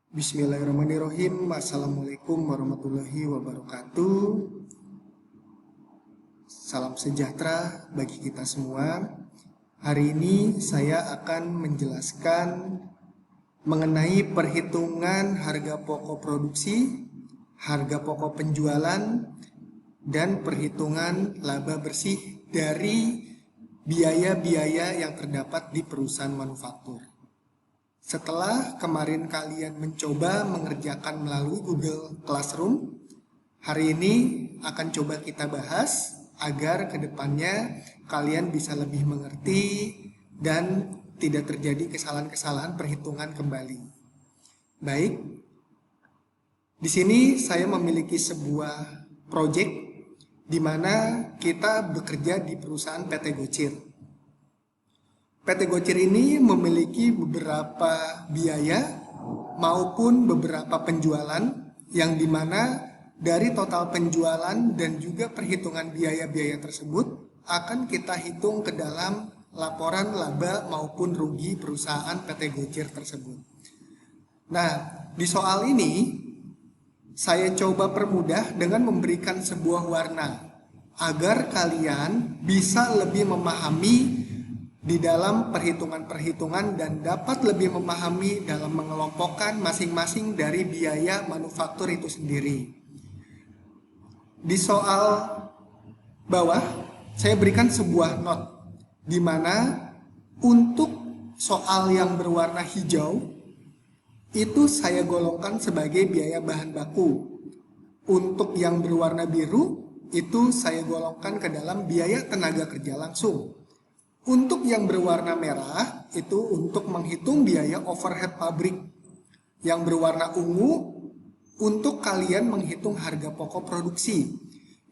Bismillahirrahmanirrahim. Assalamualaikum warahmatullahi wabarakatuh. Salam sejahtera bagi kita semua. Hari ini saya akan menjelaskan mengenai perhitungan harga pokok produksi, harga pokok penjualan, dan perhitungan laba bersih dari biaya-biaya yang terdapat di perusahaan manufaktur. Setelah kemarin kalian mencoba mengerjakan melalui Google Classroom, hari ini akan coba kita bahas agar kedepannya kalian bisa lebih mengerti dan tidak terjadi kesalahan-kesalahan perhitungan kembali. Baik, di sini saya memiliki sebuah proyek di mana kita bekerja di perusahaan PT Gocir. PT Gocir ini memiliki beberapa biaya maupun beberapa penjualan yang dimana dari total penjualan dan juga perhitungan biaya-biaya tersebut akan kita hitung ke dalam laporan laba maupun rugi perusahaan PT Gocir tersebut. Nah, di soal ini saya coba permudah dengan memberikan sebuah warna agar kalian bisa lebih memahami di dalam perhitungan-perhitungan dan dapat lebih memahami dalam mengelompokkan masing-masing dari biaya manufaktur itu sendiri. Di soal bawah saya berikan sebuah not di mana untuk soal yang berwarna hijau itu saya golongkan sebagai biaya bahan baku. Untuk yang berwarna biru itu saya golongkan ke dalam biaya tenaga kerja langsung. Untuk yang berwarna merah itu untuk menghitung biaya overhead pabrik. Yang berwarna ungu untuk kalian menghitung harga pokok produksi.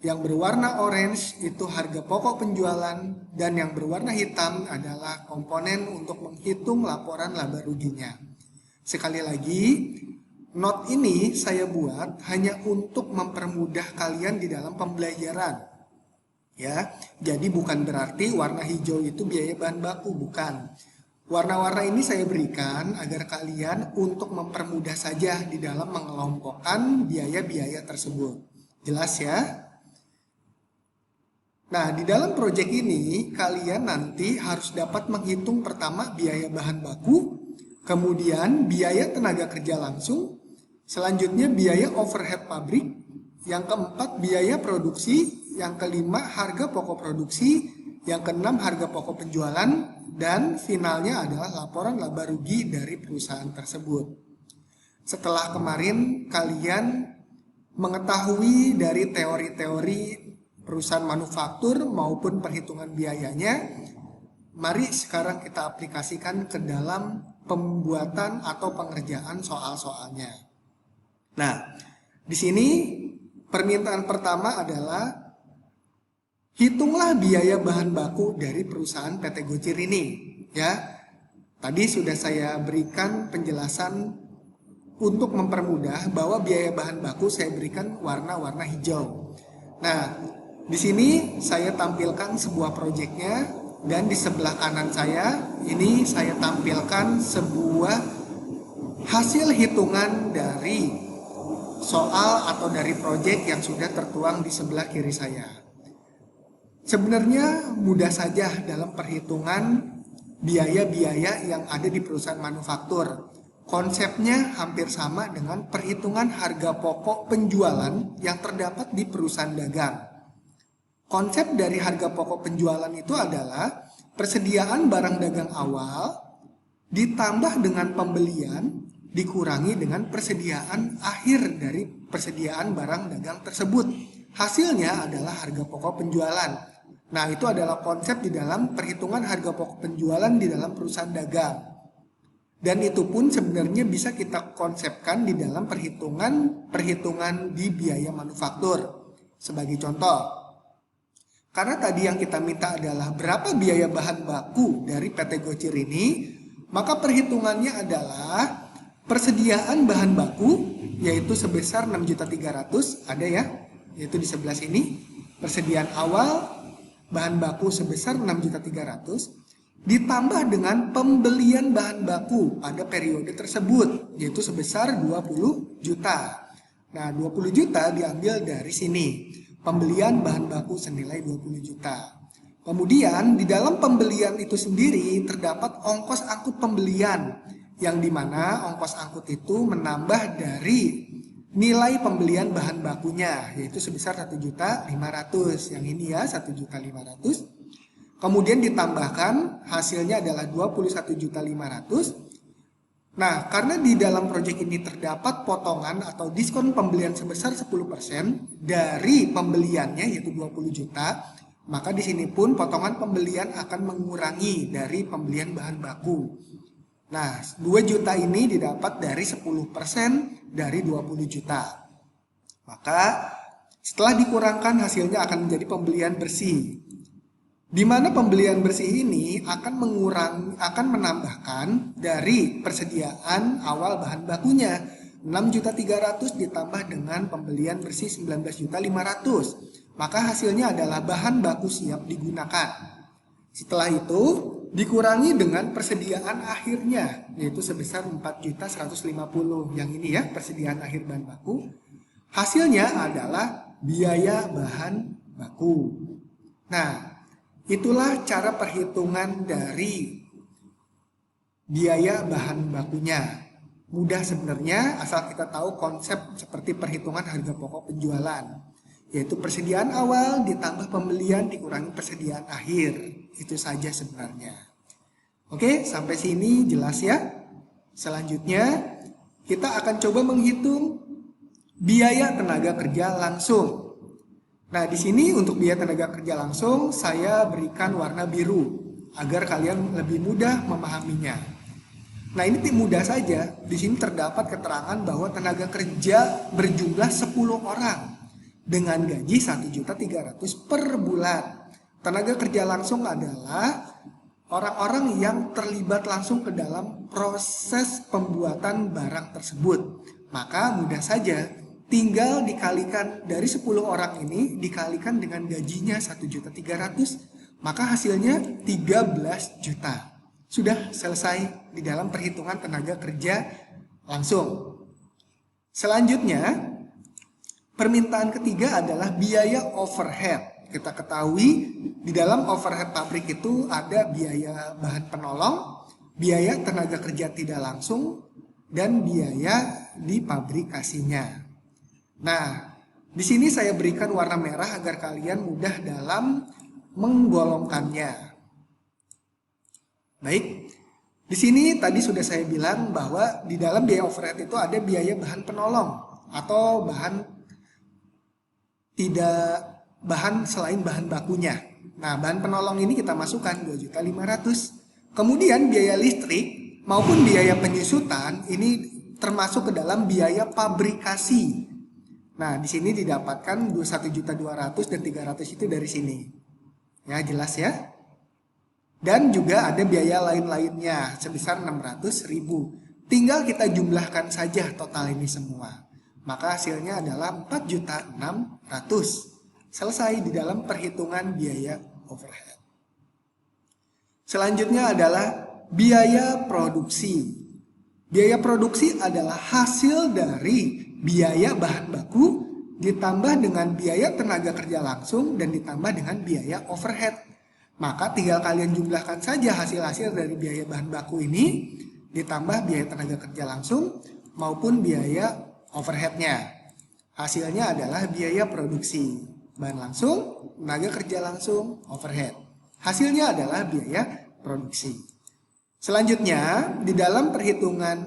Yang berwarna orange itu harga pokok penjualan. Dan yang berwarna hitam adalah komponen untuk menghitung laporan laba ruginya. Sekali lagi, not ini saya buat hanya untuk mempermudah kalian di dalam pembelajaran. Ya, jadi bukan berarti warna hijau itu biaya bahan baku, bukan. Warna-warna ini saya berikan agar kalian untuk mempermudah saja di dalam mengelompokkan biaya-biaya tersebut. Jelas ya? Nah, di dalam proyek ini kalian nanti harus dapat menghitung pertama biaya bahan baku, kemudian biaya tenaga kerja langsung, selanjutnya biaya overhead pabrik, yang keempat biaya produksi, yang kelima harga pokok produksi, yang keenam harga pokok penjualan, dan finalnya adalah laporan laba rugi dari perusahaan tersebut. Setelah kemarin kalian mengetahui dari teori-teori perusahaan manufaktur maupun perhitungan biayanya, mari sekarang kita aplikasikan ke dalam pembuatan atau pengerjaan soal-soalnya. Nah, di sini permintaan pertama adalah hitunglah biaya bahan baku dari perusahaan PT Gocir ini, ya. Tadi sudah saya berikan penjelasan untuk mempermudah bahwa biaya bahan baku saya berikan warna-warna hijau. Nah, di sini saya tampilkan sebuah proyeknya dan di sebelah kanan saya ini saya tampilkan sebuah hasil hitungan dari soal atau dari proyek yang sudah tertuang di sebelah kiri saya. Sebenarnya mudah saja dalam perhitungan biaya-biaya yang ada di perusahaan manufaktur. Konsepnya hampir sama dengan perhitungan harga pokok penjualan yang terdapat di perusahaan dagang. Konsep dari harga pokok penjualan itu adalah persediaan barang dagang awal ditambah dengan pembelian dikurangi dengan persediaan akhir dari persediaan barang dagang tersebut. Hasilnya adalah harga pokok penjualan. Nah, itu adalah konsep di dalam perhitungan harga pokok penjualan di dalam perusahaan dagang. Dan itu pun sebenarnya bisa kita konsepkan di dalam perhitungan di biaya manufaktur. Sebagai contoh, karena tadi yang kita minta adalah berapa biaya bahan baku dari PT Gocir ini, maka perhitungannya adalah persediaan bahan baku yaitu sebesar 6.300.000, ada ya, yaitu di sebelah sini. Persediaan awal bahan baku sebesar 6.300.000 ditambah dengan pembelian bahan baku pada periode tersebut, yaitu sebesar 20 juta. Nah, 20 juta diambil dari sini, pembelian bahan baku senilai 20 juta. Kemudian di dalam pembelian itu sendiri terdapat ongkos angkut pembelian, yang dimana ongkos angkut itu menambah dari nilai pembelian bahan bakunya, yaitu sebesar 1.500.000. Yang ini ya, 1.500.000. Kemudian ditambahkan hasilnya adalah 21.500.000. Nah, karena di dalam proyek ini terdapat potongan atau diskon pembelian sebesar 10% dari pembeliannya, yaitu 20 juta, maka di sini pun potongan pembelian akan mengurangi dari pembelian bahan baku. Nah, 2 juta ini didapat dari 10% dari 20 juta. Maka setelah dikurangkan hasilnya akan menjadi pembelian bersih. Di mana pembelian bersih ini akan menambahkan dari persediaan awal bahan bakunya 6.300.000 ditambah dengan pembelian bersih 19.500.000. Maka hasilnya adalah bahan baku siap digunakan. Setelah itu dikurangi dengan persediaan akhirnya, yaitu sebesar 4.150.000. Yang ini ya, persediaan akhir bahan baku. Hasilnya adalah biaya bahan baku. Nah, itulah cara perhitungan dari biaya bahan bakunya. Mudah sebenarnya asal kita tahu konsep seperti perhitungan harga pokok penjualan, yaitu persediaan awal ditambah pembelian dikurangi persediaan akhir. Itu saja sebenarnya. Oke, sampai sini jelas ya. Selanjutnya kita akan coba menghitung biaya tenaga kerja langsung. Nah, di sini untuk biaya tenaga kerja langsung saya berikan warna biru agar kalian lebih mudah memahaminya. Nah, ini mudah saja. Di sini terdapat keterangan bahwa tenaga kerja berjumlah 10 orang dengan gaji 1.300.000 per bulan. Tenaga kerja langsung adalah orang-orang yang terlibat langsung ke dalam proses pembuatan barang tersebut. Maka mudah saja, tinggal dikalikan dari 10 orang ini dikalikan dengan gajinya 1.300.000, maka hasilnya 13 juta. Sudah selesai di dalam perhitungan tenaga kerja langsung. Selanjutnya, permintaan ketiga adalah biaya overhead. Kita ketahui di dalam overhead pabrik itu ada biaya bahan penolong, biaya tenaga kerja tidak langsung, dan biaya di pabrikasinya. Nah, di sini saya berikan warna merah agar kalian mudah dalam menggolongkannya. Baik, di sini tadi sudah saya bilang bahwa di dalam biaya overhead itu ada biaya bahan penolong atau bahan selain bahan bakunya. Nah, bahan penolong ini kita masukkan 2.500.000. Kemudian biaya listrik maupun biaya penyusutan ini termasuk ke dalam biaya pabrikasi. Nah, di sini didapatkan 1.200.000 dan 300 itu dari sini. Ya, jelas ya. Dan juga ada biaya lain-lainnya sebesar 600.000. Tinggal kita jumlahkan saja total ini semua. Maka hasilnya adalah 4.600.000. Selesai di dalam perhitungan biaya overhead. Selanjutnya adalah biaya produksi. Biaya produksi adalah hasil dari biaya bahan baku ditambah dengan biaya tenaga kerja langsung dan ditambah dengan biaya overhead. Maka tinggal kalian jumlahkan saja hasil-hasil dari biaya bahan baku ini ditambah biaya tenaga kerja langsung maupun biaya overheadnya. Hasilnya adalah biaya produksi. Bahan langsung, tenaga kerja langsung, overhead. Hasilnya adalah biaya produksi. Selanjutnya, di dalam perhitungan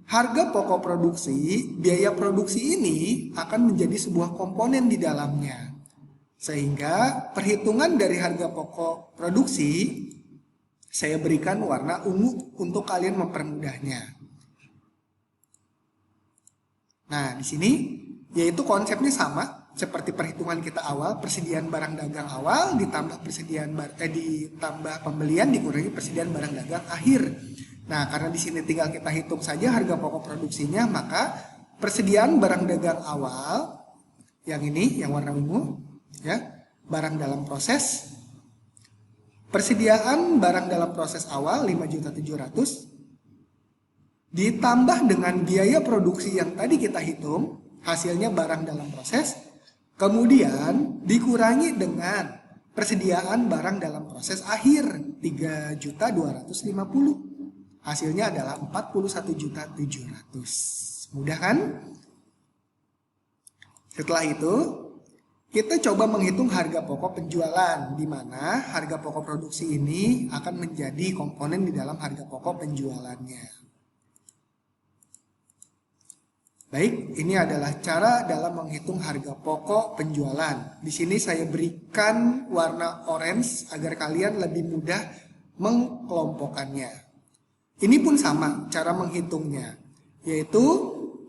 harga pokok produksi, biaya produksi ini akan menjadi sebuah komponen di dalamnya. Sehingga perhitungan dari harga pokok produksi saya berikan warna ungu untuk kalian mempermudahnya. Nah, di sini yaitu konsepnya sama seperti perhitungan kita awal, persediaan barang dagang awal ditambah ditambah pembelian dikurangi persediaan barang dagang akhir. Nah, karena di sini tinggal kita hitung saja harga pokok produksinya, maka persediaan barang dagang awal yang ini yang warna ungu ya, barang dalam proses Persediaan barang dalam proses awal 5.700.000 ditambah dengan biaya produksi yang tadi kita hitung, hasilnya barang dalam proses, kemudian dikurangi dengan persediaan barang dalam proses akhir 3.250.000. Hasilnya adalah 41.700.000. Mudah kan? Setelah itu, kita coba menghitung harga pokok penjualan, di mana harga pokok produksi ini akan menjadi komponen di dalam harga pokok penjualannya. Baik, ini adalah cara dalam menghitung harga pokok penjualan. Di sini saya berikan warna orange agar kalian lebih mudah mengelompokkannya. Ini pun sama cara menghitungnya, yaitu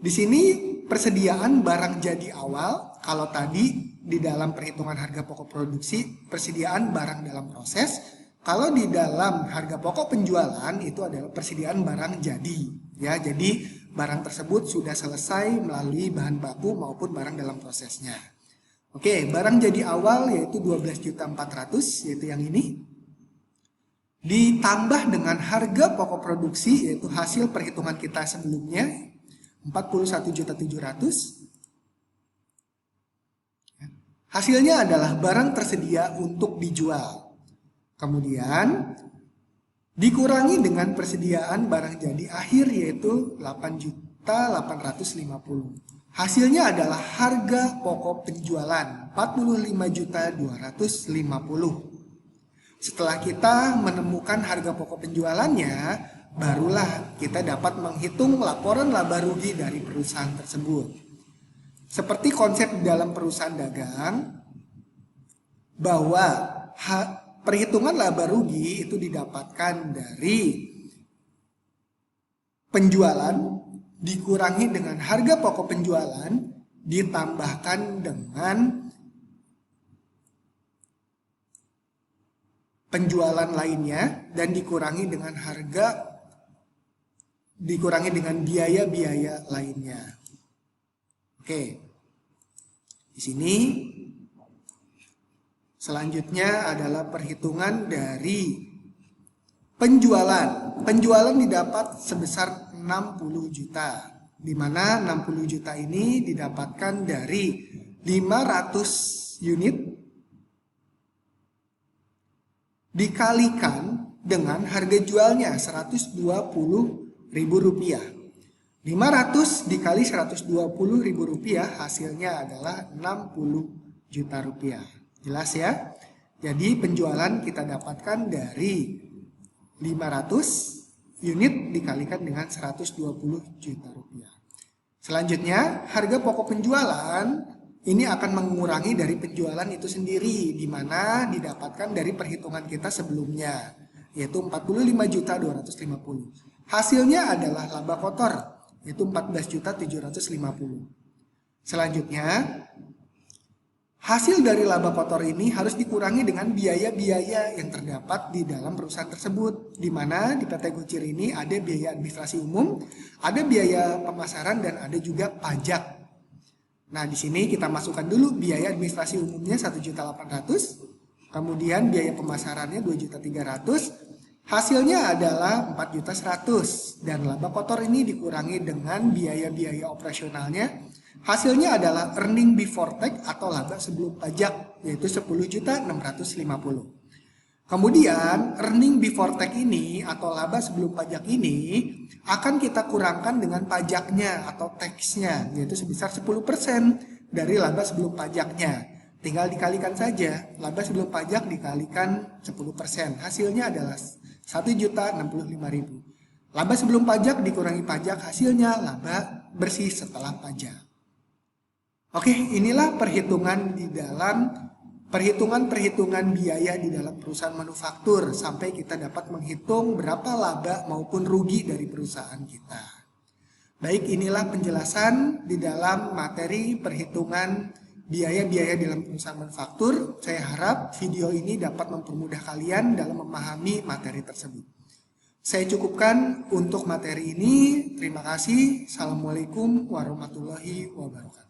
di sini persediaan barang jadi awal. Kalau tadi di dalam perhitungan harga pokok produksi, persediaan barang dalam proses. Kalau di dalam harga pokok penjualan itu adalah persediaan barang jadi. Ya, jadi barang tersebut sudah selesai melalui bahan baku maupun barang dalam prosesnya. Oke, barang jadi awal yaitu 12.400.000, yaitu yang ini. Ditambah dengan harga pokok produksi yaitu hasil perhitungan kita sebelumnya 41.700.000. Hasilnya adalah barang tersedia untuk dijual. Kemudian dikurangi dengan persediaan barang jadi akhir yaitu 8.850.000. Hasilnya adalah harga pokok penjualan 45.250. Setelah kita menemukan harga pokok penjualannya, barulah kita dapat menghitung laporan laba rugi dari perusahaan tersebut. Seperti konsep dalam perusahaan dagang, bahwa perhitungan laba rugi itu didapatkan dari penjualan dikurangi dengan harga pokok penjualan ditambahkan dengan penjualan lainnya dan dikurangi dengan biaya-biaya lainnya. Oke. Di sini selanjutnya adalah perhitungan dari penjualan. Penjualan didapat sebesar 60 juta. Di mana 60 juta ini didapatkan dari 500 unit dikalikan dengan harga jualnya Rp120.000. 500 dikali Rp120.000 hasilnya adalah 60 juta rupiah. Jelas ya? Jadi penjualan kita dapatkan dari 500 unit dikalikan dengan 120 juta rupiah. Selanjutnya, harga pokok penjualan ini akan mengurangi dari penjualan itu sendiri, di mana didapatkan dari perhitungan kita sebelumnya, yaitu 45.250. Hasilnya adalah laba kotor, yaitu 14.750. Selanjutnya, hasil dari laba kotor ini harus dikurangi dengan biaya-biaya yang terdapat di dalam perusahaan tersebut, di mana di PT Gocir ini ada biaya administrasi umum, ada biaya pemasaran, dan ada juga pajak. Nah, di sini kita masukkan dulu biaya administrasi umumnya 1.800.000, kemudian biaya pemasarannya 2.300.000, hasilnya adalah 4.100.000, dan laba kotor ini dikurangi dengan biaya-biaya operasionalnya. Hasilnya adalah earning before tax atau laba sebelum pajak, yaitu 10.650.000. Kemudian earning before tax ini atau laba sebelum pajak ini akan kita kurangkan dengan pajaknya atau taxnya, yaitu sebesar 10% dari laba sebelum pajaknya. Tinggal dikalikan saja, laba sebelum pajak dikalikan 10%, hasilnya adalah 1.065.000. Laba sebelum pajak dikurangi pajak, hasilnya laba bersih setelah pajak. Oke, inilah perhitungan di dalam perhitungan biaya di dalam perusahaan manufaktur sampai kita dapat menghitung berapa laba maupun rugi dari perusahaan kita. Baik, inilah penjelasan di dalam materi perhitungan biaya-biaya dalam perusahaan manufaktur. Saya harap video ini dapat mempermudah kalian dalam memahami materi tersebut. Saya cukupkan untuk materi ini. Terima kasih. Assalamualaikum warahmatullahi wabarakatuh.